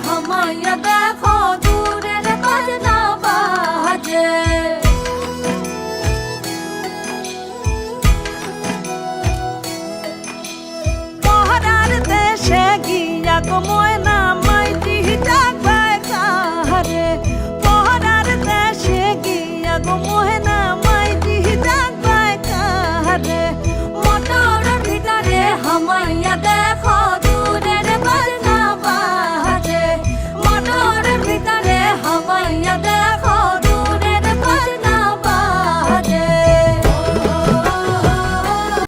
হামাইয়া দেখো দূরের বাজনা বাজে। পহরার দেশে গিয়া গো ময়না মাইটি ডাকবাই কাহারে। পহরার দেশে গিয়া গো